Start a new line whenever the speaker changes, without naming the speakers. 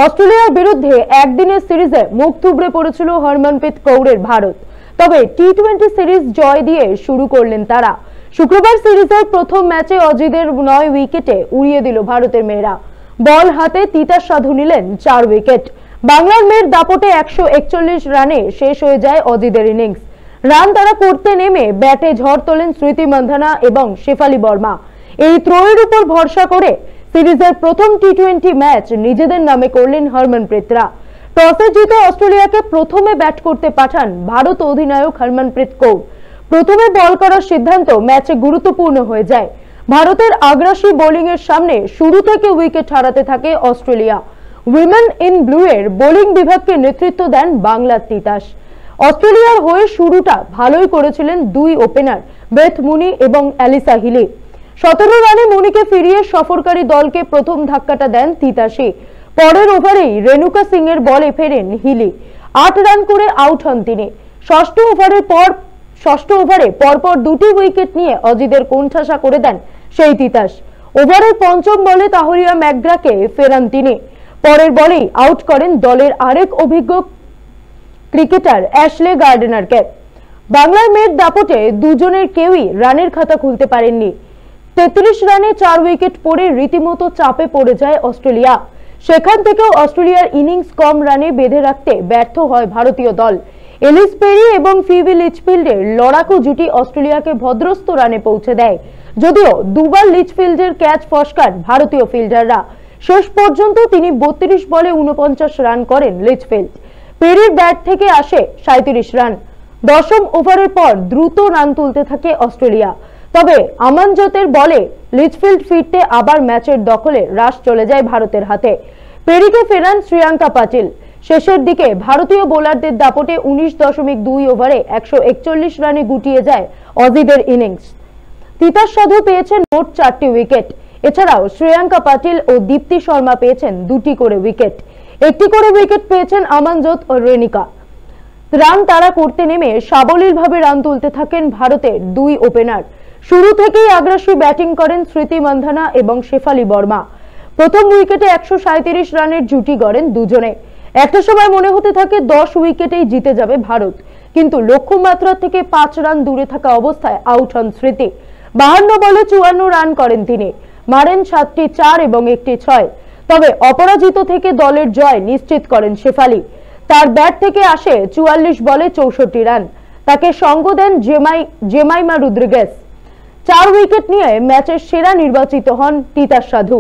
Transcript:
অস্ট্রেলিয়ার বিরুদ্ধে একদিনের সিরিজে মুখ থুবড়ে পড়েছিল হরমনপ্রীত কৌরের ভারত। তবে টি-20 সিরিজ জয় দিয়ে শুরু করলেন তারা। শুক্রবার সিরিজের প্রথম ম্যাচে অজিদের 9 উইকেটে উড়িয়ে দিল ভারতের মেয়েরা। বল হাতে তিতাস সাধু নিলেন 4 উইকেট। বাংলার মেয়ের দাপটে 141 রানে শেষ হয়ে যায় অজিদের ইনিংস। রান তারা করতে নেমে ব্যাটে ঝড় তোলেন স্মৃতি মান্ধানা এবং শেফালি বর্মা। এই ত্রয়ীর উপর ভরসা করে সিরিজের প্রথম টি-20 ম্যাচ নিজেদের নামে করলেন হরমনপ্রীতরা। টসে জিতে অস্ট্রেলিয়াকে প্রথমে ব্যাট করতে পাঠান ভারত অধিনায়ক হরমনপ্রীত কৌর। প্রথমে বল করার সিদ্ধান্ত ম্যাচে গুরুত্বপূর্ণ হয়ে যায়। ভারতের আগ্রাসী বোলিং এর সামনে শুরু থেকে উইকেট হারাতে থাকে অস্ট্রেলিয়া। উইমেন ইন ব্লু এর বোলিং বিভাগকে নেতৃত্ব দেন বাংলার তিতাস। অস্ট্রেলিয়ার হয়ে শুরুটা ভালোই করেছিলেন দুই ওপেনার বেথ মুনি এবং অ্যালিসা হিলি। 17 রানে মুনিকে ফিরিয়ে সফরকারী দলকে প্রথম ধাক্কাটা দেন তিতাসী। পরের ওভারেই রেণুকা সিং এর বলে ফেরেন হিলি। 8 রান করে আউট হন তিনি। ষষ্ঠ ওভারে পরপর দুটি উইকেট নিয়ে অজিদের কোণঠাসা করে দেন সেই তিতাস। ওভারের পঞ্চম বলে তাহরিয়া ম্যাকগ্রাকে ফেরান তিনি। পরের বলেই আউট করেন দলের আরেক অভিজ্ঞ ক্রিকেটার অ্যাশলে গার্ডনারকে। বাংলার মেয়ের দাপটে দুজনের কেউই রানের খাতা খুলতে পারেননি। 33 রানে 4 উইকেট পড়ে রীতিমতো চাপে পড়ে যায় অস্ট্রেলিয়া। সেখান থেকেও অস্ট্রেলিয়ার ইনিংস কম রানে বেঁধে রাখতে ব্যর্থ হয় ভারতীয় দল। এলিস পেরি এবং ফিবি লিচফিল্ডের লড়াকু জুটি অস্ট্রেলিয়াকে ভদ্রস্থ রানে পৌঁছে দেয়। যদিও দুবার লিচফিল্ডের ক্যাচ ফসকান ভারতীয় ফিল্ডাররা। শেষ পর্যন্ত তিনি 32 বলে 49 রান করেন লিচফিল্ড। পেরির ব্যাট থেকে আসে 37 রান। দশম ওভারের পর দ্রুত রান তুলতে থাকে অস্ট্রেলিয়া। তবে আমানজতের বলে লিচফিল্ড ফিরতে আবার ম্যাচের দখলে রাশ চলে যায় ভারতের হাতে। পেরিকে ফেরান শ্রেয়াঙ্কা পাটিল। শেষের দিকে ভারতীয় বোলারদের দাপটে 19.2 ওভারে 141 রানে গুটিয়ে যায় অজিদের ইনিংস। তিতাস সাধু পেয়েছেন মোট 4টি উইকেট। এছাড়াও শ্রেয়াঙ্কা পাটিল ও দীপ্তি শর্মা পেয়েছেন 2টি করে উইকেট। 1টি করে উইকেট পেয়েছেন আমানজত ও রেণিকা। রান তারা করতে নেমে সাবলীলভাবে রান তুলতে থাকেন ভারতের দুই ওপেনার। শুরু থেকেই আগ্রাসী ব্যাটিং করেন স্মৃতি মান্ধানা এবং শেফালি বর্মা। প্রথম উইকেটে 137 রানের জুটি গড়েন দুজনে। একটা সময় মনে হতে থাকে 10 উইকেটেই জিতে যাবে ভারত, কিন্তু লক্ষ্যমাত্রা থেকে 5 রান দূরে থাকা অবস্থায় আউট হন স্মৃতি। 52 বলে 54 রান করেন তিনি। মারেন 7টি 4 এবং 1টি 6। তবে অপরাজিত থেকে দলের জয় নিশ্চিত করেন শেফালি। তার ব্যাট থেকে আসে 44 বলে 64 রান। তাকে সঙ্গ দেন জেমাইমা রদ্রিগেজ। 4 উইকেট নিয়ে ম্যাচের সেরা নির্বাচিত হন তিতাস সাধু।